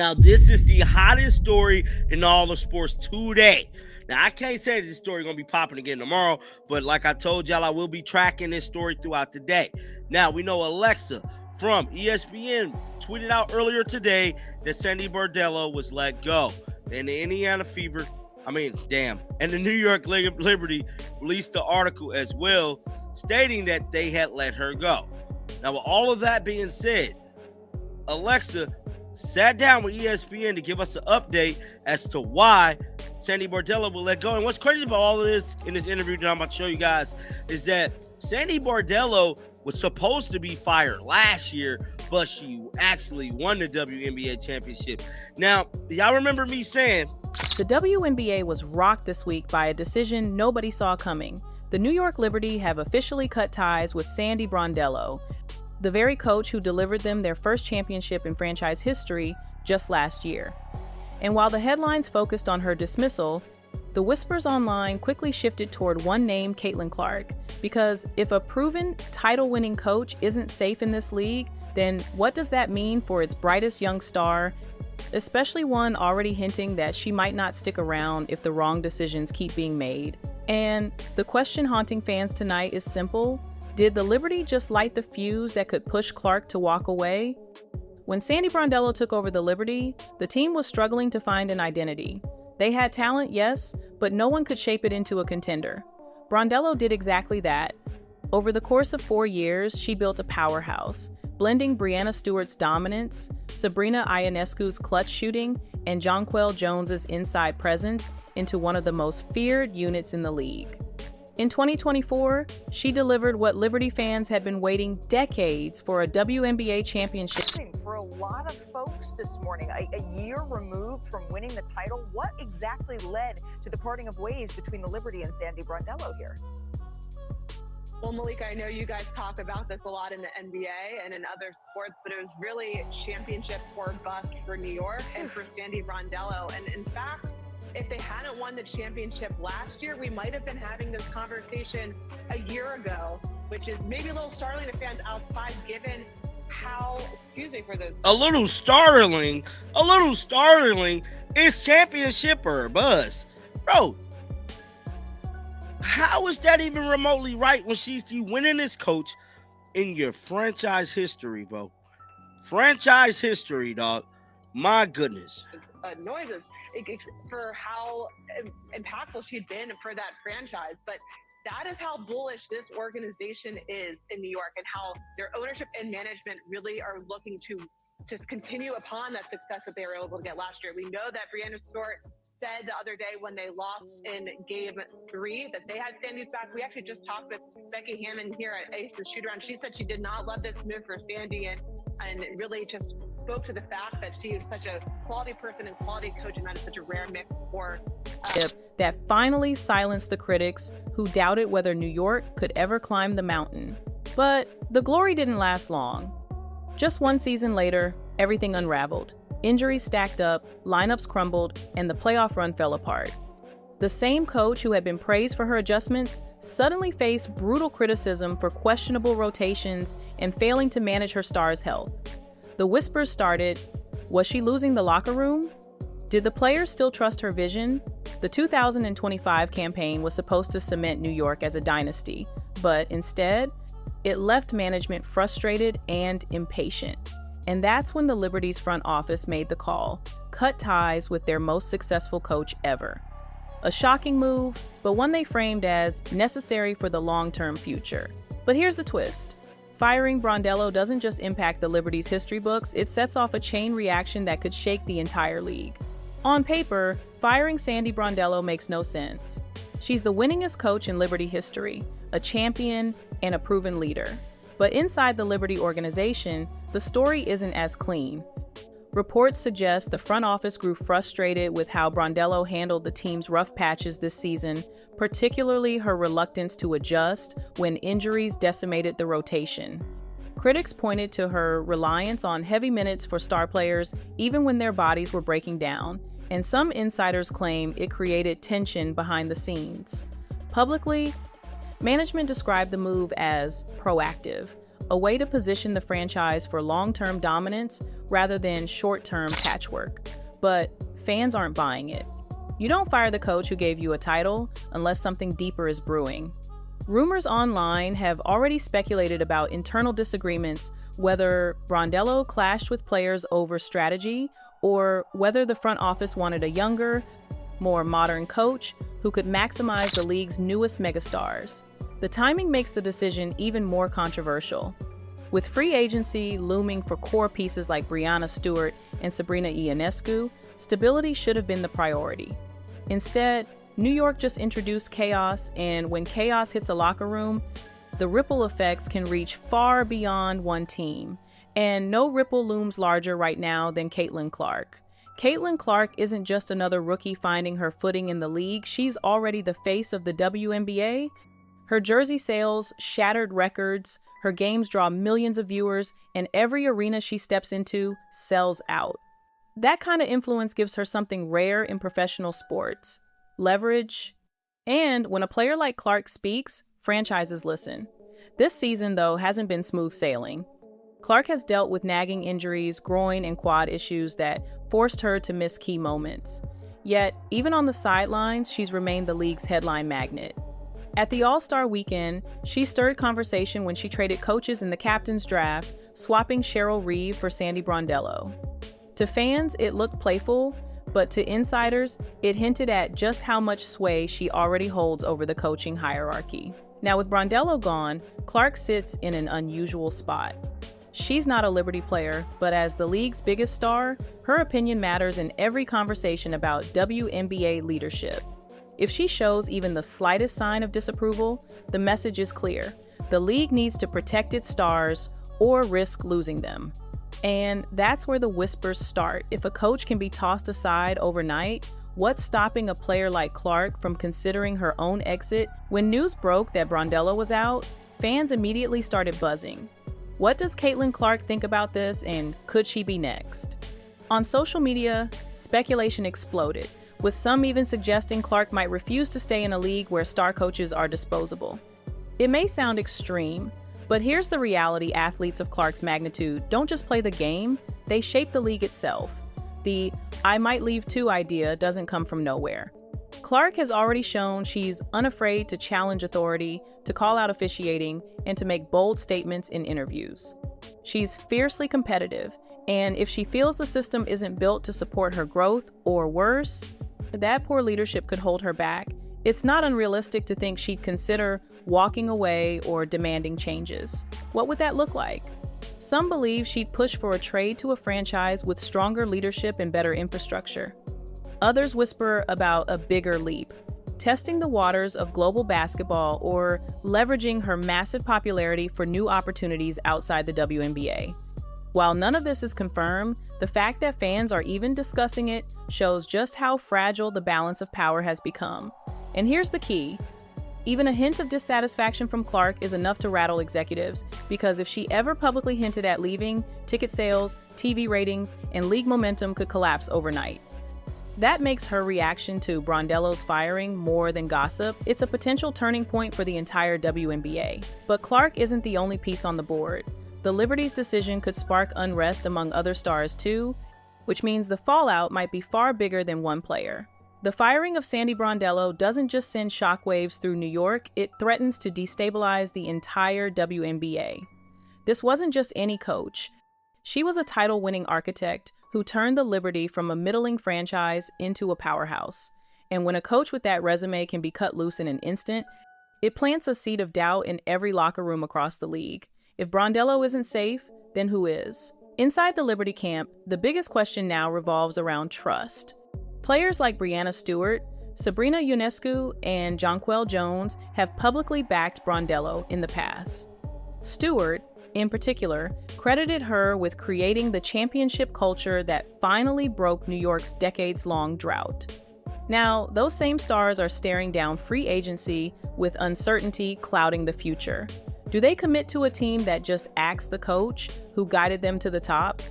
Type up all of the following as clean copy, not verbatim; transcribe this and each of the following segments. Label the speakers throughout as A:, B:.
A: Now, this is the hottest story in all of sports today. Now, I can't say this story is going to be popping again tomorrow, but like I told y'all, I will be tracking this story throughout the day. Now, we know Alexa from ESPN tweeted out earlier today that Sandy Brondello was let go. And the Indiana Fever, and the New York Liberty released the article as well, stating that they had let her go. Now, with all of that being said, Alexa sat down with ESPN to give us an update as to why Sandy Brondello will let go. And what's crazy about all of this in this interview that I'm about to show you guys is that Sandy Brondello was supposed to be fired last year, but she actually won the WNBA championship. Now, y'all remember me saying
B: the WNBA was rocked this week by a decision nobody saw coming. The New York Liberty have officially cut ties with Sandy Brondello, the very coach who delivered them their first championship in franchise history just last year. And while the headlines focused on her dismissal, the whispers online quickly shifted toward one name, Caitlin Clark, because if a proven title-winning coach isn't safe in this league, then what does that mean for its brightest young star, especially one already hinting that she might not stick around if the wrong decisions keep being made? And the question haunting fans tonight is simple. Did the Liberty just light the fuse that could push Clark to walk away? When Sandy Brondello took over the Liberty, the team was struggling to find an identity. They had talent, yes, but no one could shape it into a contender. Brondello did exactly that. Over the course of 4 years, she built a powerhouse, blending Breanna Stewart's dominance, Sabrina Ionescu's clutch shooting, and Jonquel Jones's inside presence into one of the most feared units in the league. In 2024, she delivered what Liberty fans had been waiting decades for: a WNBA championship.
C: For a lot of folks this morning, a year removed from winning the title, what exactly led to the parting of ways between the Liberty and Sandy Brondello here?
D: Well, Malika, I know you guys talk about this a lot in the NBA and in other sports, but it was really championship or bust for New York and for Sandy Brondello. And in fact, if they hadn't won the championship last year, we might have been having this conversation a year ago, which is maybe a little startling to fans outside, given how,
A: a little startling, it's championship or bust. Bro, how is that even remotely right when she's the winningest coach in your franchise history, bro? Franchise history, dog. My goodness.
D: Noises for how impactful she'd been for that franchise. But that is how bullish this organization is in New York, and how their ownership and management really are looking to just continue upon that success that they were able to get last year. We know that Breanna Stewart said the other day when they lost in Game 3 that they had Sandy's back. We actually just talked with Becky Hammond here at Aces Shoot-Around. She said she did not love this move for Sandy, and really just spoke to the fact that she is such a quality person and quality coach, and that is such a rare mix sport.
B: That finally silenced the critics who doubted whether New York could ever climb the mountain. But the glory didn't last long. Just one season later, everything unraveled. Injuries stacked up, lineups crumbled, and the playoff run fell apart. The same coach who had been praised for her adjustments suddenly faced brutal criticism for questionable rotations and failing to manage her star's health. The whispers started. Was she losing the locker room? Did the players still trust her vision? The 2025 campaign was supposed to cement New York as a dynasty, but instead, it left management frustrated and impatient. And that's when the Liberty's front office made the call: cut ties with their most successful coach ever. A shocking move, but one they framed as necessary for the long-term future. But here's the twist. Firing Brondello doesn't just impact the Liberty's history books, it sets off a chain reaction that could shake the entire league. On paper, firing Sandy Brondello makes no sense. She's the winningest coach in Liberty history, a champion, and a proven leader. But inside the Liberty organization, the story isn't as clean. Reports suggest the front office grew frustrated with how Brondello handled the team's rough patches this season, particularly her reluctance to adjust when injuries decimated the rotation. Critics pointed to her reliance on heavy minutes for star players even when their bodies were breaking down, and some insiders claim it created tension behind the scenes. Publicly, management described the move as proactive, a way to position the franchise for long-term dominance rather than short-term patchwork. But fans aren't buying it. You don't fire the coach who gave you a title unless something deeper is brewing. Rumors online have already speculated about internal disagreements, whether Brondello clashed with players over strategy or whether the front office wanted a younger, more modern coach who could maximize the league's newest megastars. The timing makes the decision even more controversial. With free agency looming for core pieces like Breanna, Stewart, and Sabrina Ionescu, stability should have been the priority. Instead, New York just introduced chaos, and when chaos hits a locker room, the ripple effects can reach far beyond one team. And no ripple looms larger right now than Caitlin Clark. Caitlin Clark isn't just another rookie finding her footing in the league, she's already the face of the WNBA. Her jersey sales shattered records, her games draw millions of viewers, and every arena she steps into sells out. That kind of influence gives her something rare in professional sports: leverage. And when a player like Clark speaks, franchises listen. This season, though, hasn't been smooth sailing. Clark has dealt with nagging injuries, groin and quad issues that forced her to miss key moments. Yet, even on the sidelines, she's remained the league's headline magnet. At the All-Star weekend, she stirred conversation when she traded coaches in the captain's draft, swapping Cheryl Reeve for Sandy Brondello. To fans, it looked playful, but to insiders, it hinted at just how much sway she already holds over the coaching hierarchy. Now, with Brondello gone, Clark sits in an unusual spot. She's not a Liberty player, but as the league's biggest star, her opinion matters in every conversation about WNBA leadership. If she shows even the slightest sign of disapproval, the message is clear. The league needs to protect its stars or risk losing them. And that's where the whispers start. If a coach can be tossed aside overnight, what's stopping a player like Clark from considering her own exit? When news broke that Brondello was out, fans immediately started buzzing. What does Caitlin Clark think about this, and could she be next? On social media, speculation exploded, with some even suggesting Clark might refuse to stay in a league where star coaches are disposable. It may sound extreme, but here's the reality: athletes of Clark's magnitude don't just play the game, they shape the league itself. The "I might leave too" idea doesn't come from nowhere. Clark has already shown she's unafraid to challenge authority, to call out officiating, and to make bold statements in interviews. She's fiercely competitive, and if she feels the system isn't built to support her growth, or worse, that poor leadership could hold her back, it's not unrealistic to think she'd consider walking away or demanding changes. What would that look like? Some believe she'd push for a trade to a franchise with stronger leadership and better infrastructure. Others whisper about a bigger leap, testing the waters of global basketball or leveraging her massive popularity for new opportunities outside the WNBA. While none of this is confirmed, the fact that fans are even discussing it shows just how fragile the balance of power has become. And here's the key: even a hint of dissatisfaction from Clark is enough to rattle executives, because if she ever publicly hinted at leaving, ticket sales, TV ratings, and league momentum could collapse overnight. That makes her reaction to Brondello's firing more than gossip. It's a potential turning point for the entire WNBA. But Clark isn't the only piece on the board. The Liberty's decision could spark unrest among other stars too, which means the fallout might be far bigger than one player. The firing of Sandy Brondello doesn't just send shockwaves through New York, it threatens to destabilize the entire WNBA. This wasn't just any coach. She was a title-winning architect who turned the Liberty from a middling franchise into a powerhouse. And when a coach with that resume can be cut loose in an instant, it plants a seed of doubt in every locker room across the league. If Brondello isn't safe, then who is? Inside the Liberty camp, the biggest question now revolves around trust. Players like Breanna Stewart, Sabrina Ionescu, and Jonquel Jones have publicly backed Brondello in the past. Stewart, in particular, credited her with creating the championship culture that finally broke New York's decades-long drought. Now, those same stars are staring down free agency with uncertainty clouding the future. Do they commit to a team that just axes the coach who guided them to the top?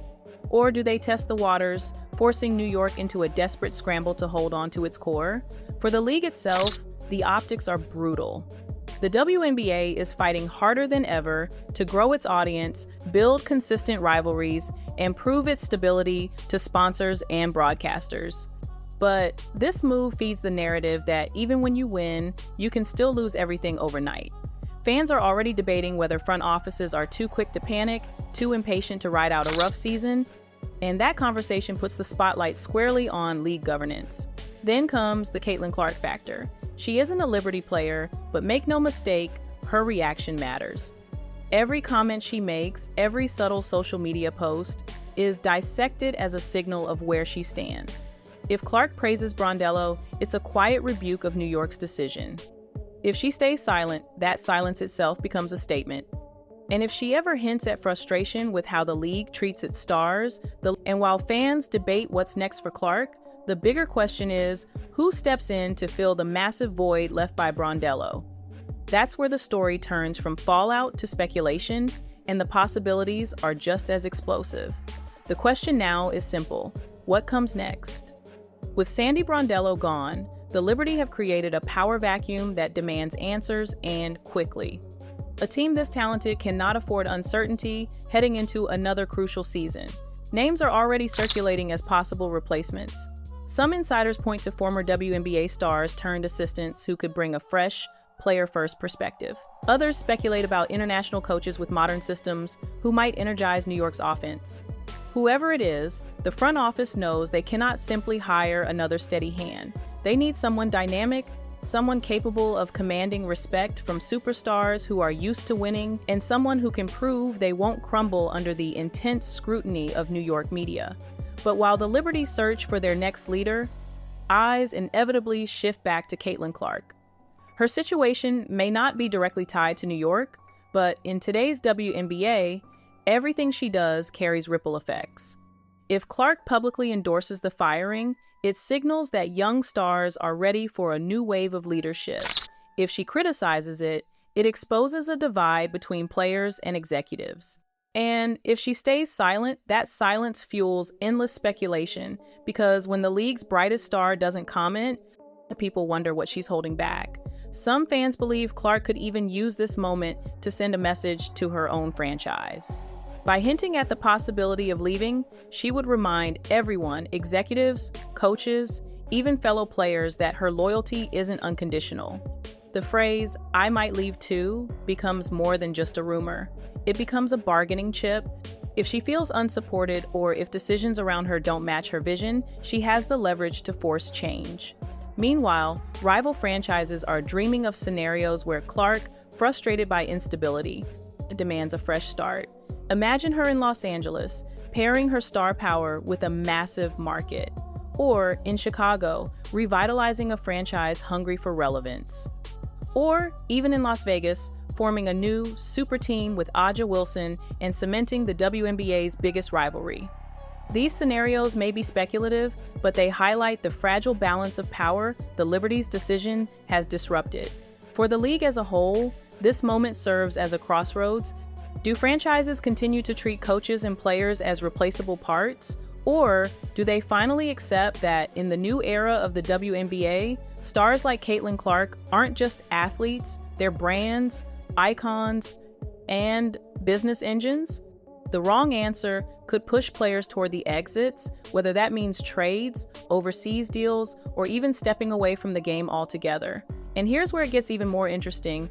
B: Or do they test the waters, forcing New York into a desperate scramble to hold on to its core? For the league itself, the optics are brutal. The WNBA is fighting harder than ever to grow its audience, build consistent rivalries, and prove its stability to sponsors and broadcasters. But this move feeds the narrative that even when you win, you can still lose everything overnight. Fans are already debating whether front offices are too quick to panic, too impatient to ride out a rough season, and that conversation puts the spotlight squarely on league governance. Then comes the Caitlin Clark factor. She isn't a Liberty player, but make no mistake, her reaction matters. Every comment she makes, every subtle social media post, is dissected as a signal of where she stands. If Clark praises Brondello, it's a quiet rebuke of New York's decision. If she stays silent, that silence itself becomes a statement. And if she ever hints at frustration with how the league treats its stars, and while fans debate what's next for Clark, the bigger question is, who steps in to fill the massive void left by Brondello? That's where the story turns from fallout to speculation, and the possibilities are just as explosive. The question now is simple: what comes next? With Sandy Brondello gone, the Liberty have created a power vacuum that demands answers, and quickly. A team this talented cannot afford uncertainty heading into another crucial season. Names are already circulating as possible replacements. Some insiders point to former WNBA stars turned assistants who could bring a fresh, player-first perspective. Others speculate about international coaches with modern systems who might energize New York's offense. Whoever it is, the front office knows they cannot simply hire another steady hand. They need someone dynamic, someone capable of commanding respect from superstars who are used to winning, and someone who can prove they won't crumble under the intense scrutiny of New York media. But while the Liberty search for their next leader, eyes inevitably shift back to Caitlin Clark. Her situation may not be directly tied to New York, but in today's WNBA, everything she does carries ripple effects. If Clark publicly endorses the firing, it signals that young stars are ready for a new wave of leadership. If she criticizes it, it exposes a divide between players and executives. And if she stays silent, that silence fuels endless speculation, because when the league's brightest star doesn't comment, people wonder what she's holding back. Some fans believe Clark could even use this moment to send a message to her own franchise. By hinting at the possibility of leaving, she would remind everyone, executives, coaches, even fellow players, that her loyalty isn't unconditional. The phrase, "I might leave too," becomes more than just a rumor. It becomes a bargaining chip. If she feels unsupported or if decisions around her don't match her vision, she has the leverage to force change. Meanwhile, rival franchises are dreaming of scenarios where Clark, frustrated by instability, demands a fresh start. Imagine her in Los Angeles, pairing her star power with a massive market. Or in Chicago, revitalizing a franchise hungry for relevance. Or even in Las Vegas, forming a new super team with Aja Wilson and cementing the WNBA's biggest rivalry. These scenarios may be speculative, but they highlight the fragile balance of power the Liberty's decision has disrupted. For the league as a whole, this moment serves as a crossroads. Do franchises continue to treat coaches and players as replaceable parts? Or do they finally accept that in the new era of the WNBA, stars like Caitlin Clark aren't just athletes, they're brands, icons, and business engines? The wrong answer could push players toward the exits, whether that means trades, overseas deals, or even stepping away from the game altogether. And here's where it gets even more interesting.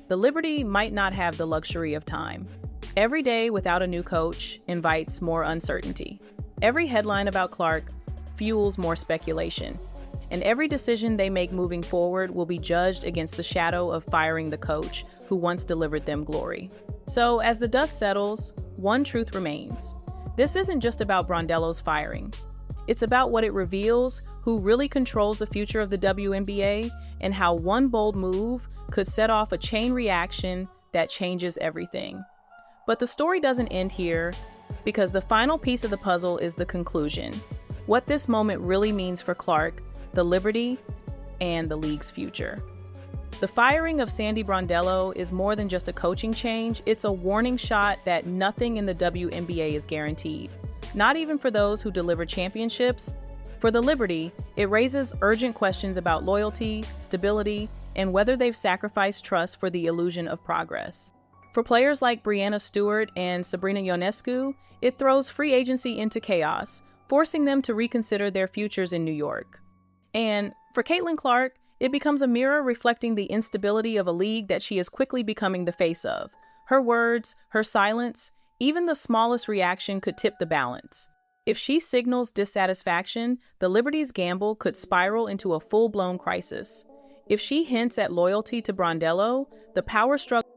B: The Liberty might not have the luxury of time. Every day without a new coach invites more uncertainty. Every headline about Clark fuels more speculation. And every decision they make moving forward will be judged against the shadow of firing the coach who once delivered them glory. So as the dust settles, one truth remains. This isn't just about Brondello's firing. It's about what it reveals, who really controls the future of the WNBA, and how one bold move could set off a chain reaction that changes everything. But the story doesn't end here, because the final piece of the puzzle is the conclusion. What this moment really means for Clark, the Liberty, and the league's future. The firing of Sandy Brondello is more than just a coaching change. It's a warning shot that nothing in the WNBA is guaranteed. Not even for those who deliver championships. For the Liberty, it raises urgent questions about loyalty, stability, and whether they've sacrificed trust for the illusion of progress. For players like Breanna Stewart and Sabrina Ionescu, it throws free agency into chaos, forcing them to reconsider their futures in New York. And for Caitlin Clark, it becomes a mirror reflecting the instability of a league that she is quickly becoming the face of. Her words, her silence, even the smallest reaction could tip the balance. If she signals dissatisfaction, the Liberty's gamble could spiral into a full-blown crisis. If she hints at loyalty to Brondello, the power struggle